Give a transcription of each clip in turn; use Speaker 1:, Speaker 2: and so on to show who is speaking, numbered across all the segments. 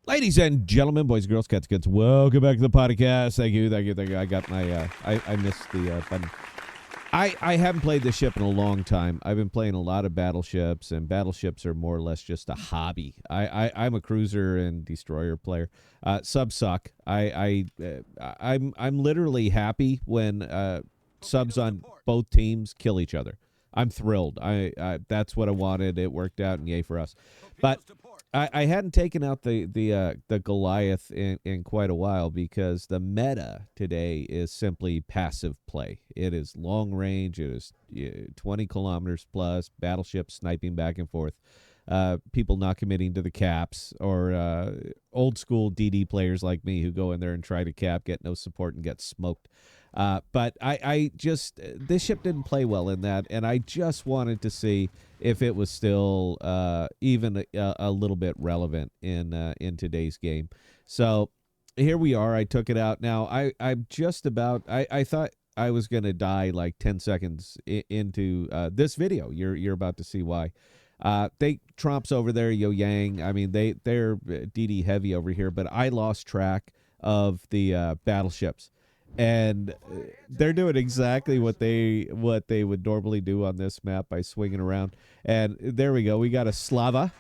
Speaker 1: Ladies and gentlemen, boys, girls, cats, kids, welcome back to the podcast. Thank you. I got my, I missed the button. I haven't played this ship in a long time. I've been playing a lot of battleships, and battleships are more or less just a hobby. I'm a cruiser and destroyer player. Subs suck. I'm literally happy when subs on both teams kill each other. I'm thrilled. That's what I wanted. It worked out, and yay for us. But I hadn't taken out the Goliath in quite a while because the meta today is simply passive play. It is long range. It is 20 kilometers plus, battleships sniping back and forth. People not committing to the caps, or old school DD players like me who go in there and try to cap, get no support, and get smoked. But I just, this ship didn't play well in that, and I just wanted to see if it was still even a little bit relevant in today's game. So here we are. I took it out. Now I'm just about, I thought I was going to die like 10 seconds into this video. You're about to see why. They tromps over there, Yo Yang. I mean, they're DD heavy over here, but I lost track of the battleships. And they're doing exactly what they would normally do on this map by swinging around. And there we go. We got a Slava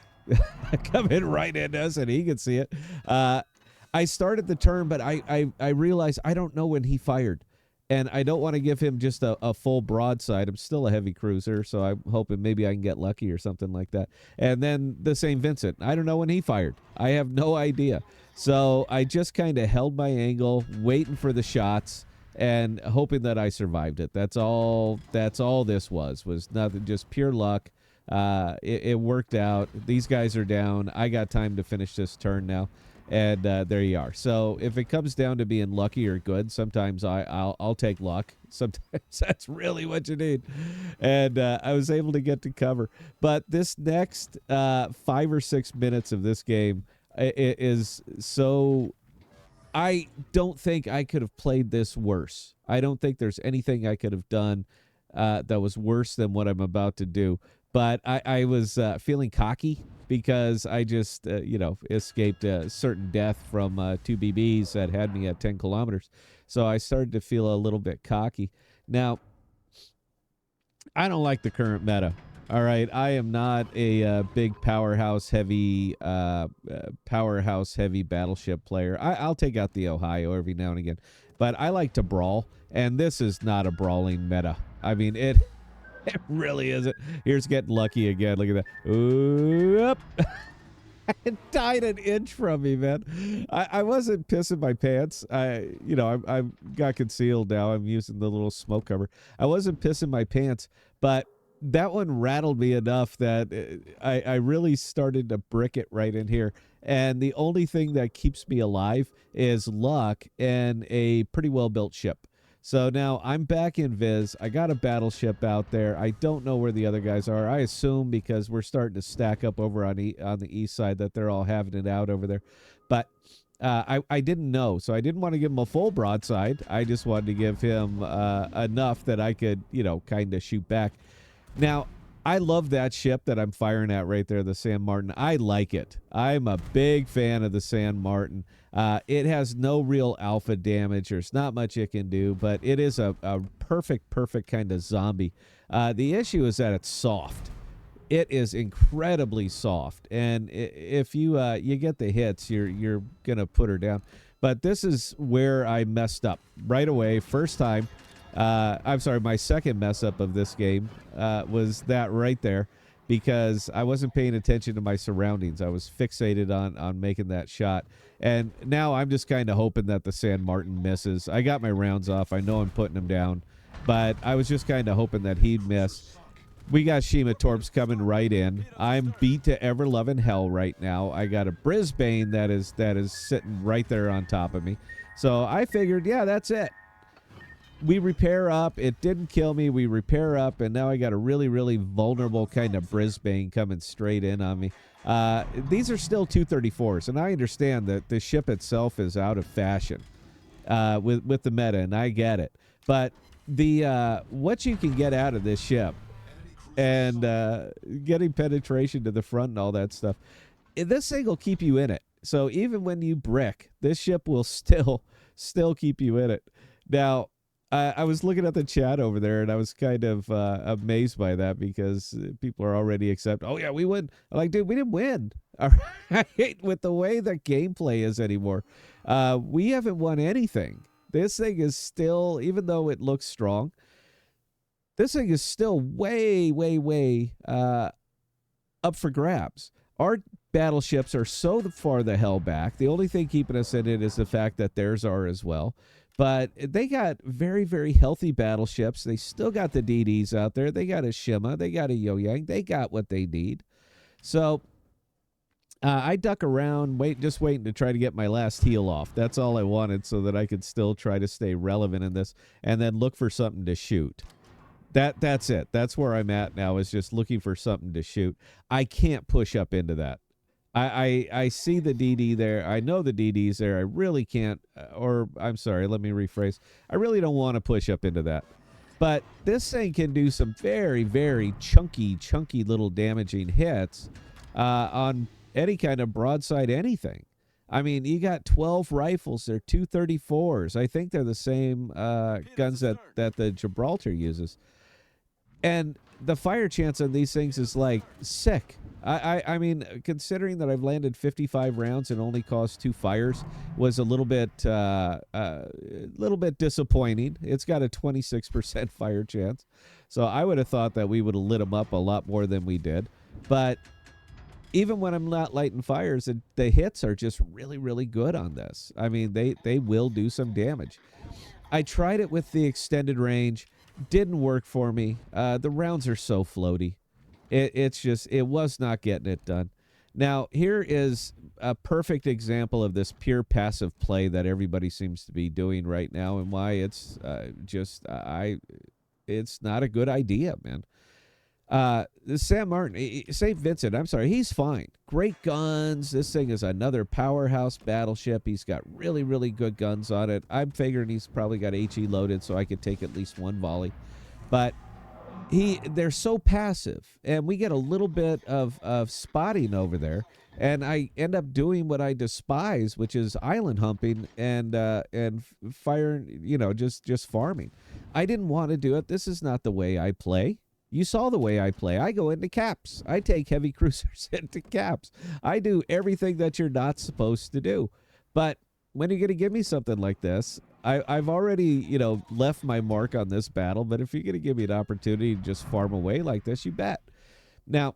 Speaker 1: coming right into us, and he can see it. I started the turn, but I realized I don't know when he fired. And I don't want to give him just a full broadside. I'm still a heavy cruiser, so I'm hoping maybe I can get lucky or something like that. And then the St. Vincent. I don't know when he fired. I have no idea. So I just kind of held my angle, waiting for the shots, and hoping that I survived it. That's all this was nothing, just pure luck. It worked out. These guys are down. I got time to finish this turn now. And there you are. So if it comes down to being lucky or good, sometimes I'll take luck. Sometimes that's really what you need. And I was able to get to cover. But this next 5 or 6 minutes of this game is so... I don't think I could have played this worse. I don't think there's anything I could have done that was worse than what I'm about to do. But I was feeling cocky because I just, escaped a certain death from 2 BBs that had me at 10 kilometers. So I started to feel a little bit cocky. Now, I don't like the current meta. All right, I am not a big powerhouse heavy battleship player. I'll take out the Ohio every now and again, but I like to brawl, and this is not a brawling meta. I mean, it really isn't. Here's getting lucky again. Look at that. Oop. It died an inch from me, man. I wasn't pissing my pants. I've got concealed now. I'm using the little smoke cover. I wasn't pissing my pants, but that one rattled me enough that I really started to brick it right in here. And the only thing that keeps me alive is luck and a pretty well-built ship. So now I'm back in Viz. I got a battleship out there. I don't know where the other guys are. I assume because we're starting to stack up over on the east side that they're all having it out over there. But I didn't know, so I didn't want to give him a full broadside. I just wanted to give him enough that I could, kind of shoot back. Now, I love that ship that I'm firing at right there, the San Martin. I like it. I'm a big fan of the San Martin. It has no real alpha damage. There's not much it can do, but it is a perfect kind of zombie. The issue is that it's soft. It is incredibly soft, and if you get the hits, you're gonna put her down. But this is where I messed up right away. First time. I'm sorry, my second mess up of this game was that right there, because I wasn't paying attention to my surroundings. I was fixated on making that shot. And now I'm just kind of hoping that the San Martin misses. I got my rounds off. I know I'm putting him down, but I was just kind of hoping that he'd miss. We got Shima Torps coming right in. I'm beat to ever-loving hell right now. I got a Brisbane that is sitting right there on top of me. So I figured, yeah, that's it. We repair up. It didn't kill me. We repair up, and now I got a really, really vulnerable kind of Brisbane coming straight in on me. These are still 234s, and I understand that the ship itself is out of fashion with the meta, and I get it. But the what you can get out of this ship and getting penetration to the front and all that stuff, this thing will keep you in it. So even when you brick, this ship will still keep you in it. Now, I was looking at the chat over there, and I was kind of amazed by that because people are already accepting. Oh yeah, we win. I'm like, dude, we didn't win. All right, with the way the gameplay is anymore, we haven't won anything. This thing is still, even though it looks strong, this thing is still way, way, way up for grabs. Our battleships are so far the hell back. The only thing keeping us in it is the fact that theirs are as well. But they got very, very healthy battleships. They still got the DDs out there. They got a Shima. They got a Yo-Yang. They got what they need. So I duck around, just waiting to try to get my last heal off. That's all I wanted so that I could still try to stay relevant in this and then look for something to shoot. That's it. That's where I'm at now, is just looking for something to shoot. I can't push up into that. I see the DD there. I know the DD's there. I really can't, or I'm sorry, let me rephrase. I really don't want to push up into that. But this thing can do some very, very chunky little damaging hits on any kind of broadside anything. I mean, you got 12 rifles. They're 234s. I think they're the same guns that the Gibraltar uses. And the fire chance on these things is like sick. I mean, considering that I've landed 55 rounds and only caused 2 fires, was a little bit disappointing. It's got a 26% fire chance, so I would have thought that we would have lit them up a lot more than we did. But even when I'm not lighting fires, the hits are just really, really good on this. I mean, they will do some damage. I tried it with the extended range. Didn't work for me. The rounds are so floaty. It was not getting it done. Now, here is a perfect example of this pure passive play that everybody seems to be doing right now, and why it's it's not a good idea, man. Sam Martin, St. Vincent, I'm sorry, he's fine. Great guns. This thing is another powerhouse battleship. He's got really, really good guns on it. I'm figuring he's probably got HE loaded so I could take at least one volley. But they're so passive, and we get a little bit of spotting over there, and I end up doing what I despise, which is island humping and firing, just farming. I didn't want to do it. This is not the way I play. You saw the way I play. I go into caps. I take heavy cruisers into caps. I do everything that you're not supposed to do. But when you're going to give me something like this, I've already, left my mark on this battle. But if you're going to give me an opportunity to just farm away like this, you bet. Now,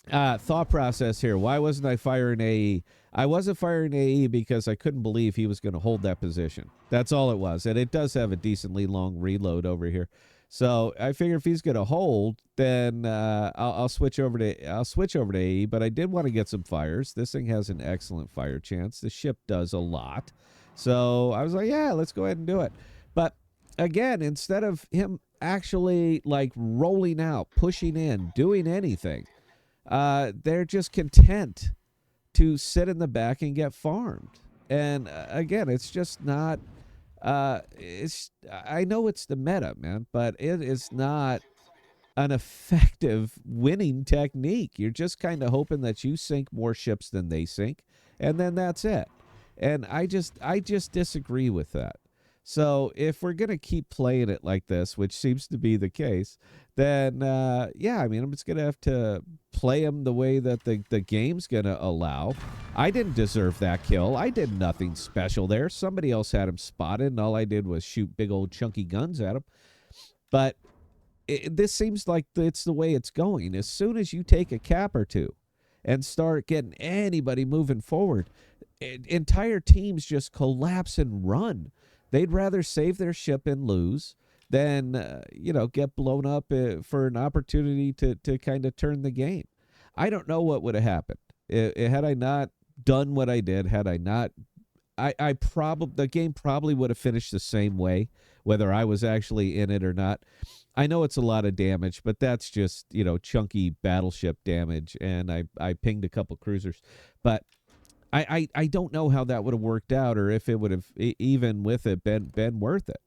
Speaker 1: thought process here. Why wasn't I firing AE? I wasn't firing AE because I couldn't believe he was going to hold that position. That's all it was. And it does have a decently long reload over here. So I figure if he's going to hold, then I'll switch over to AE. But I did want to get some fires. This thing has an excellent fire chance. The ship does a lot. So I was like, yeah, let's go ahead and do it. But again, instead of him actually like rolling out, pushing in, doing anything, they're just content to sit in the back and get farmed. And again, it's just not. I know it's the meta, man, but it is not an effective winning technique. You're just kind of hoping that you sink more ships than they sink, and then that's it. And I just disagree with that. So if we're going to keep playing it like this, which seems to be the case, then, yeah, I mean, I'm just going to have to play him the way that the game's going to allow. I didn't deserve that kill. I did nothing special there. Somebody else had him spotted, and all I did was shoot big old chunky guns at him. But this seems like it's the way it's going. As soon as you take a cap or two and start getting anybody moving forward, entire teams just collapse and run. They'd rather save their ship and lose than, get blown up for an opportunity to kind of turn the game. I don't know what would have happened. Had I not done what I did, had I not, the game probably would have finished the same way, whether I was actually in it or not. I know it's a lot of damage, but that's just, chunky battleship damage, and I pinged a couple cruisers. But I don't know how that would have worked out, or if it would have, even with it, been worth it.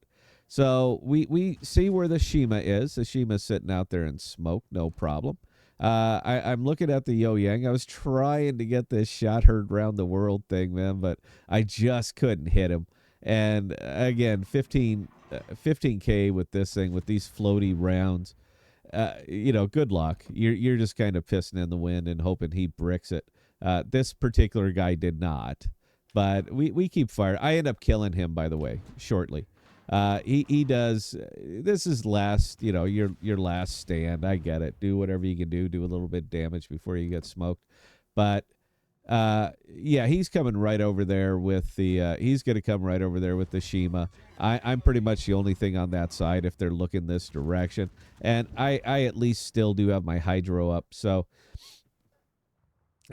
Speaker 1: So we see where the Shima is. The Shima's sitting out there in smoke, no problem. I'm looking at the Yo Yang. I was trying to get this shot heard round the world thing, man, but I just couldn't hit him. And again, 15K with this thing, with these floaty rounds. Good luck. You're just kind of pissing in the wind and hoping he bricks it. This particular guy did not, but we keep firing. I end up killing him, by the way, shortly. He does. This is last, your last stand. I get it. Do whatever you can do. Do a little bit of damage before you get smoked. But yeah, he's coming right over there with the. He's going to come right over there with the Shima. I'm pretty much the only thing on that side if they're looking this direction, and I at least still do have my hydro up. So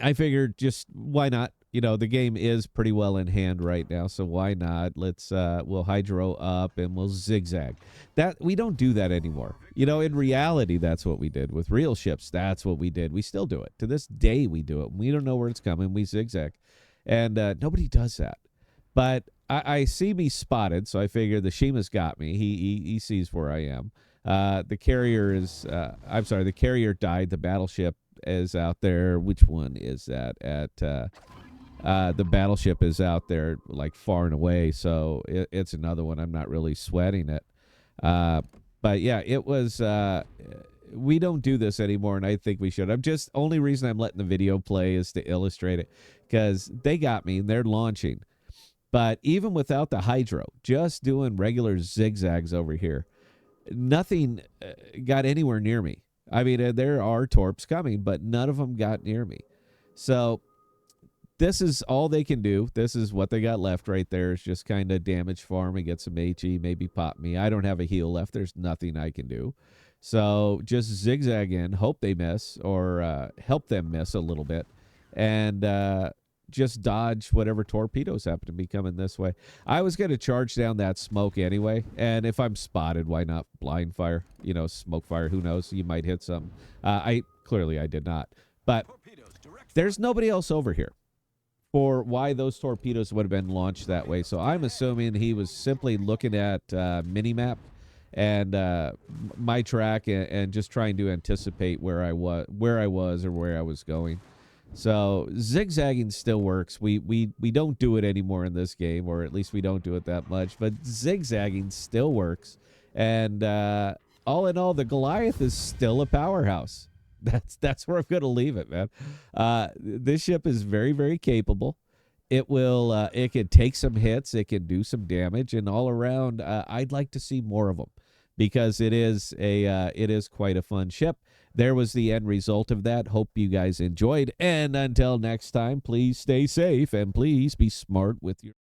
Speaker 1: I figured, just why not? The game is pretty well in hand right now, so why not? We'll hydro up and we'll zigzag. That we don't do that anymore. In reality, that's what we did with real ships. That's what we did. We still do it to this day. We do it. We don't know where it's coming. We zigzag, and nobody does that. But I see me spotted, so I figure the Shima's got me. He sees where I am. The carrier is. I'm sorry. The carrier died. The battleship is out there. Which one is that? The battleship is out there, like, far and away, so it's another one. I'm not really sweating it. But yeah, it was. We don't do this anymore, and I think we should. Only reason I'm letting the video play is to illustrate it, because they got me and they're launching. But even without the hydro, just doing regular zigzags over here, nothing got anywhere near me. I mean, there are torps coming, but none of them got near me. So this is all they can do. This is what they got left right there, is just kind of damage farm and get some HE, maybe pop me. I don't have a heal left. There's nothing I can do. So just zigzag in, hope they miss, or help them miss a little bit, and just dodge whatever torpedoes happen to be coming this way. I was going to charge down that smoke anyway, and if I'm spotted, why not blind fire? Smoke fire, who knows? You might hit something. I did not. But there's nobody else over here for why those torpedoes would have been launched that way. So I'm assuming he was simply looking at minimap and my track and just trying to anticipate where I was or where I was going. So zigzagging still works. We don't do it anymore in this game, or at least we don't do it that much, but zigzagging still works. And all in all, the Goliath is still a powerhouse. That's where I'm going to leave it, man. This ship is very, very capable. It can take some hits, it can do some damage, and all around, I'd like to see more of them, because it is quite a fun ship. There was the end result of that. Hope you guys enjoyed, and until next time, please stay safe and please be smart with your